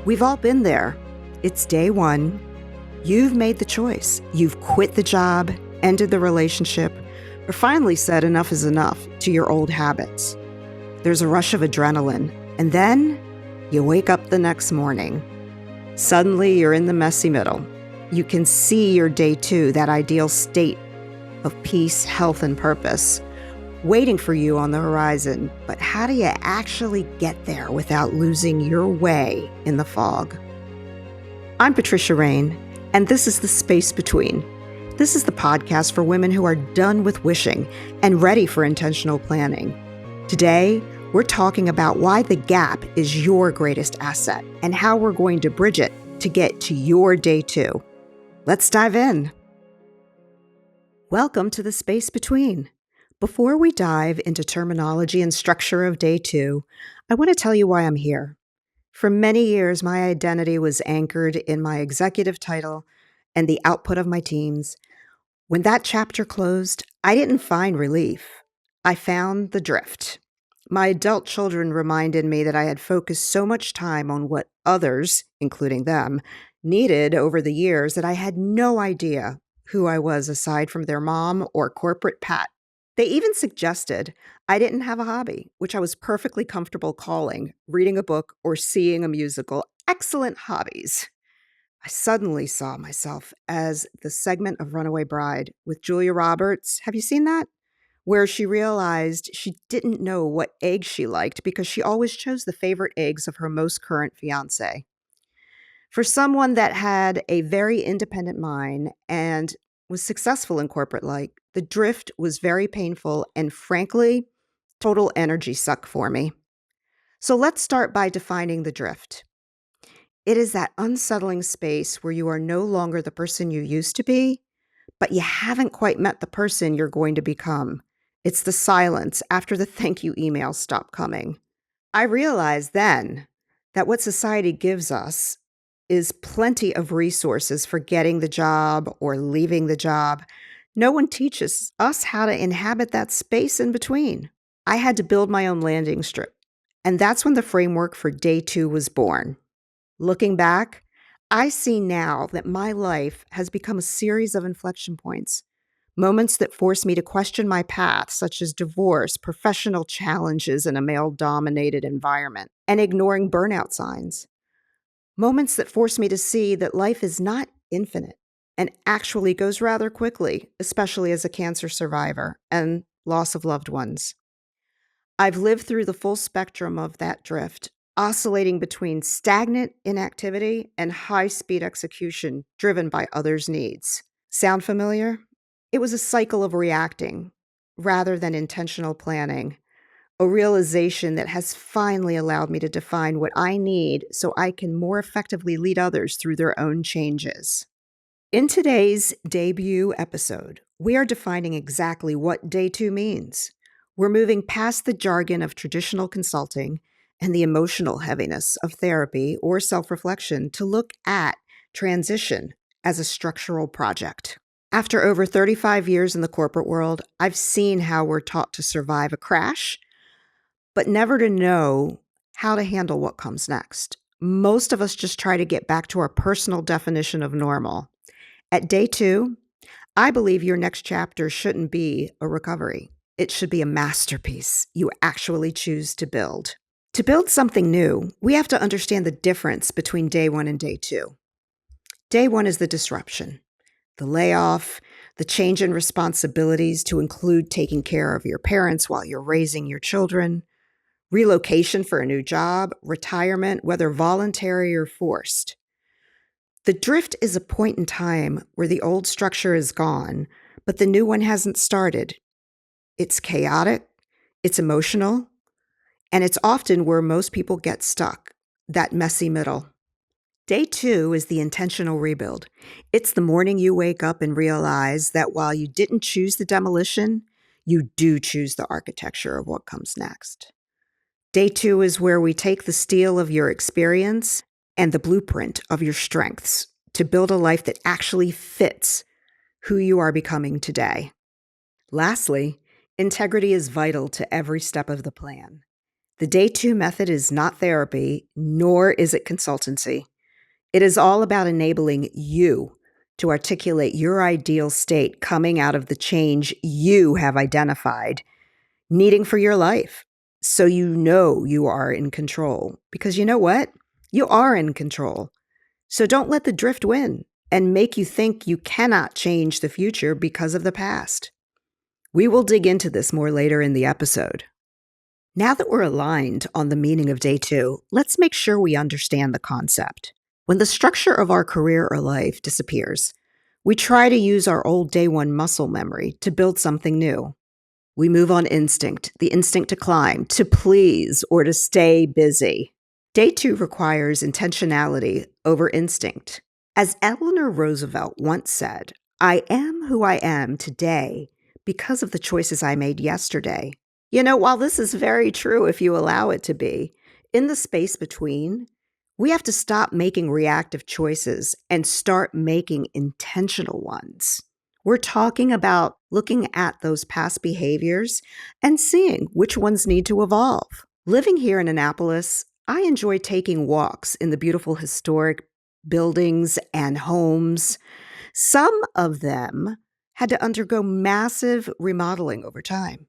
We've all been there. It's day one. You've made the choice. You've quit the job, ended the relationship, or finally said enough is enough to your old habits. There's a rush of adrenaline, and then you wake up the next morning. Suddenly, you're in the messy middle. You can see your day two, that ideal state of peace, health, and purpose, waiting for you on the horizon. But how do you actually get there without losing your way in the fog? I'm Patricia Rain, and this is The Space Between. This is the podcast for women who are done with wishing and ready for intentional planning. Today, we're talking about why the gap is your greatest asset and how we're going to bridge it to get to your day two. Let's dive in. Welcome to The Space Between. Before we dive into terminology and structure of day two, I want to tell you why I'm here. For many years, my identity was anchored in my executive title and the output of my teams. When that chapter closed, I didn't find relief. I found the drift. My adult children reminded me that I had focused so much time on what others, including them, needed over the years that I had no idea who I was aside from their mom or corporate Pat. They even suggested I didn't have a hobby, which I was perfectly comfortable calling reading a book or seeing a musical excellent hobbies. I suddenly saw myself as the segment of Runaway Bride with Julia Roberts. Have you seen that? Where she realized she didn't know what egg she liked because she always chose the favorite eggs of her most current fiancé. For someone that had a very independent mind and was successful in corporate life, the drift was very painful and, frankly, total energy suck for me. So let's start by defining the drift. It is that unsettling space where you are no longer the person you used to be, but you haven't quite met the person you're going to become. It's the silence after the thank you emails stop coming. I realized then that what society gives us is plenty of resources for getting the job or leaving the job. No one teaches us how to inhabit that space in between. I had to build my own landing strip, and that's when the framework for day two was born. Looking back, I see now that my life has become a series of inflection points, moments that force me to question my path, such as divorce, professional challenges in a male-dominated environment, and ignoring burnout signs. Moments that force me to see that life is not infinite and actually goes rather quickly, especially as a cancer survivor and loss of loved ones. I've lived through the full spectrum of that drift, oscillating between stagnant inactivity and high-speed execution driven by others' needs. Sound familiar? It was a cycle of reacting rather than intentional planning, a realization that has finally allowed me to define what I need so I can more effectively lead others through their own changes. In today's debut episode, we are defining exactly what day two means. We're moving past the jargon of traditional consulting and the emotional heaviness of therapy or self-reflection to look at transition as a structural project. After over 35 years in the corporate world, I've seen how we're taught to survive a crash, but never to know how to handle what comes next. Most of us just try to get back to our personal definition of normal. At day two, I believe your next chapter shouldn't be a recovery. It should be a masterpiece you actually choose to build. To build something new, we have to understand the difference between day one and day two. Day one is the disruption, the layoff, the change in responsibilities to include taking care of your parents while you're raising your children, relocation for a new job, retirement, whether voluntary or forced. The drift is a point in time where the old structure is gone, but the new one hasn't started. It's chaotic, it's emotional, and it's often where most people get stuck, that messy middle. Day two is the intentional rebuild. It's the morning you wake up and realize that while you didn't choose the demolition, you do choose the architecture of what comes next. Day two is where we take the steel of your experience and the blueprint of your strengths to build a life that actually fits who you are becoming today. Lastly, integrity is vital to every step of the plan. The Day2 method is not therapy, nor is it consultancy. It is all about enabling you to articulate your ideal state coming out of the change you have identified needing for your life. So you know you are in control. Because you know what? You are in control. So don't let the drift win and make you think you cannot change the future because of the past. We will dig into this more later in the episode. Now that we're aligned on the meaning of Day2, let's make sure we understand the concept. When the structure of our career or life disappears, we try to use our old Day1 muscle memory to build something new. We move on instinct, the instinct to climb, to please, or to stay busy. Day2 requires intentionality over instinct. As Eleanor Roosevelt once said, "I am who I am today because of the choices I made yesterday." You know, while this is very true if you allow it to be, in the space between, we have to stop making reactive choices and start making intentional ones. We're talking about looking at those past behaviors and seeing which ones need to evolve. Living here in Annapolis, I enjoy taking walks in the beautiful historic buildings and homes. Some of them had to undergo massive remodeling over time.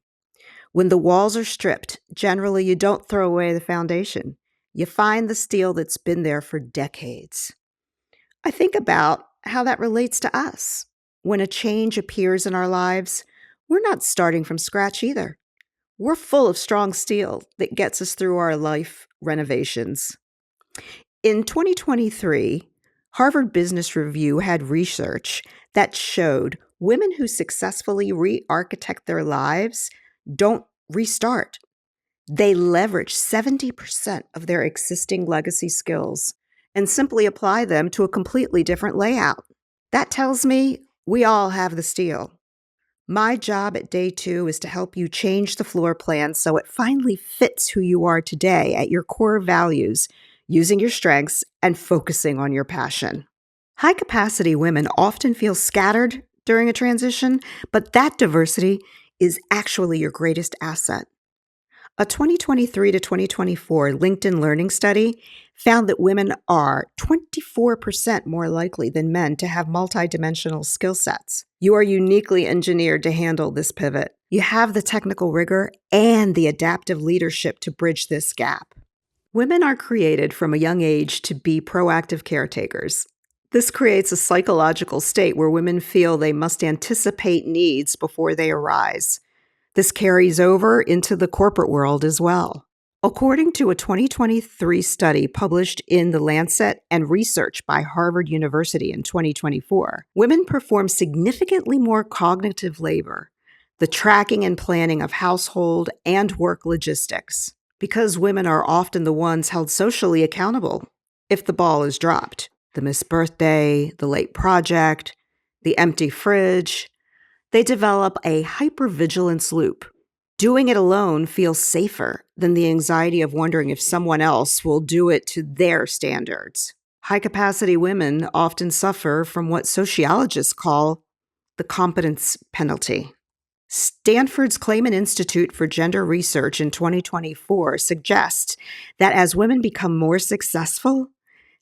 When the walls are stripped, generally you don't throw away the foundation. You find the steel that's been there for decades. I think about how that relates to us. When a change appears in our lives, we're not starting from scratch either. We're full of strong steel that gets us through our life renovations. In 2023, Harvard Business Review had research that showed women who successfully re-architect their lives don't restart. They leverage 70% of their existing legacy skills and simply apply them to a completely different layout. That tells me we all have the steel. My job at Day2 is to help you change the floor plan so it finally fits who you are today at your core values, using your strengths and focusing on your passion. High-capacity women often feel scattered during a transition, but that diversity is actually your greatest asset. A 2023 to 2024 LinkedIn Learning study found that women are 24% more likely than men to have multidimensional skill sets. You are uniquely engineered to handle this pivot. You have the technical rigor and the adaptive leadership to bridge this gap. Women are created from a young age to be proactive caretakers. This creates a psychological state where women feel they must anticipate needs before they arise. This carries over into the corporate world as well. According to a 2023 study published in The Lancet and research by Harvard University in 2024, women perform significantly more cognitive labor, the tracking and planning of household and work logistics, because women are often the ones held socially accountable if the ball is dropped. The missed birthday, the late project, the empty fridge. They develop a hypervigilance loop. Doing it alone feels safer than the anxiety of wondering if someone else will do it to their standards. High-capacity women often suffer from what sociologists call the competence penalty. Stanford's Clayman Institute for Gender Research in 2024 suggests that as women become more successful,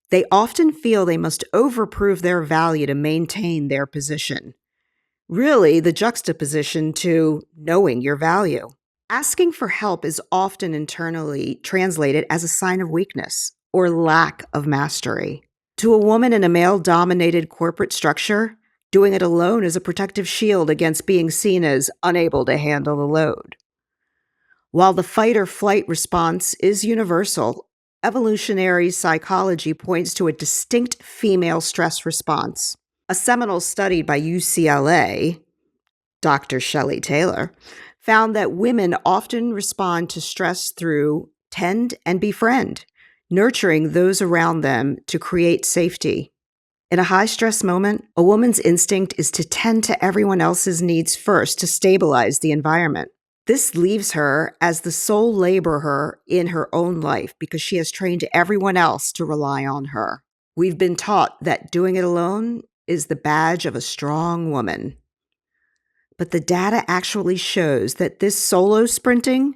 they often feel they must overprove their value to maintain their position. Really, the juxtaposition to knowing your value. Asking for help is often internally translated as a sign of weakness or lack of mastery. To a woman in a male-dominated corporate structure, doing it alone is a protective shield against being seen as unable to handle the load. While the fight or flight response is universal, evolutionary psychology points to a distinct female stress response. A seminal study by UCLA, Dr. Shelley Taylor, found that women often respond to stress through tend and befriend, nurturing those around them to create safety. In a high-stress moment, a woman's instinct is to tend to everyone else's needs first to stabilize the environment. This leaves her as the sole laborer in her own life because she has trained everyone else to rely on her. We've been taught that doing it alone is the badge of a strong woman. But the data actually shows that this solo sprinting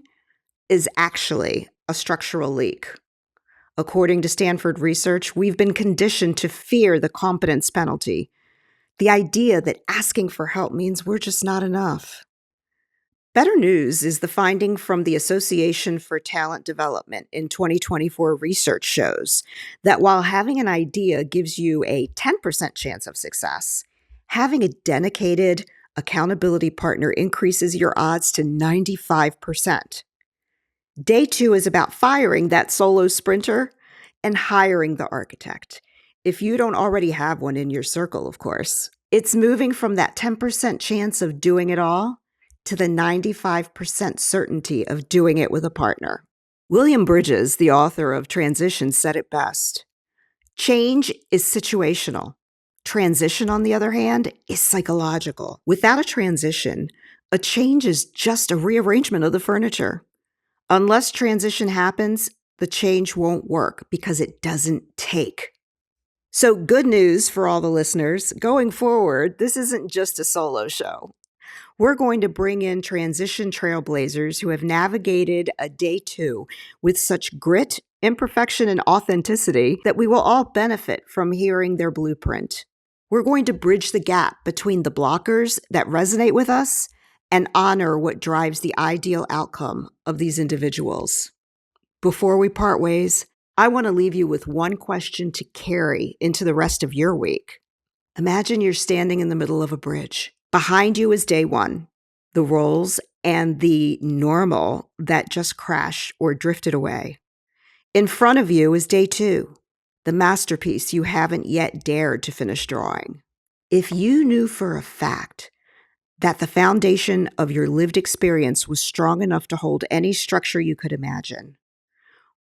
is actually a structural leak. According to Stanford research, we've been conditioned to fear the competence penalty, the idea that asking for help means we're just not enough. Better news is the finding from the Association for Talent Development in 2024 research shows that while having an idea gives you a 10% chance of success, having a dedicated accountability partner increases your odds to 95%. Day 2 is about firing that solo sprinter and hiring the architect. If you don't already have one in your circle, of course. It's moving from that 10% chance of doing it all to the 95% certainty of doing it with a partner. William Bridges, the author of Transition, said it best. Change is situational. Transition, on the other hand, is psychological. Without a transition, a change is just a rearrangement of the furniture. Unless transition happens, the change won't work because it doesn't take. So good news for all the listeners. Going forward, this isn't just a solo show. We're going to bring in transition trailblazers who have navigated a day 2 with such grit, imperfection, and authenticity that we will all benefit from hearing their blueprint. We're going to bridge the gap between the blockers that resonate with us and honor what drives the ideal outcome of these individuals. Before we part ways, I want to leave you with one question to carry into the rest of your week. Imagine you're standing in the middle of a bridge. Behind you is day 1, the roles and the normal that just crashed or drifted away. In front of you is day 2, the masterpiece you haven't yet dared to finish drawing. If you knew for a fact that the foundation of your lived experience was strong enough to hold any structure you could imagine,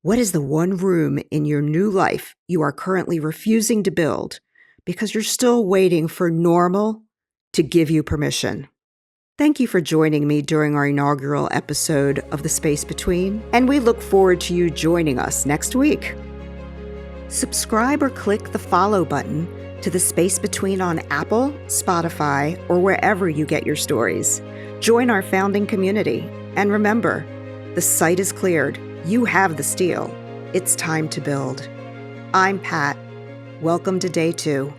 what is the one room in your new life you are currently refusing to build because you're still waiting for normal to give you permission? Thank you for joining me during our inaugural episode of The Space Between, and we look forward to you joining us next week. Subscribe or click the follow button to The Space Between on Apple, Spotify, or wherever you get your stories. Join our founding community. And remember, the site is cleared. You have the steel. It's time to build. I'm Pat. Welcome to Day 2.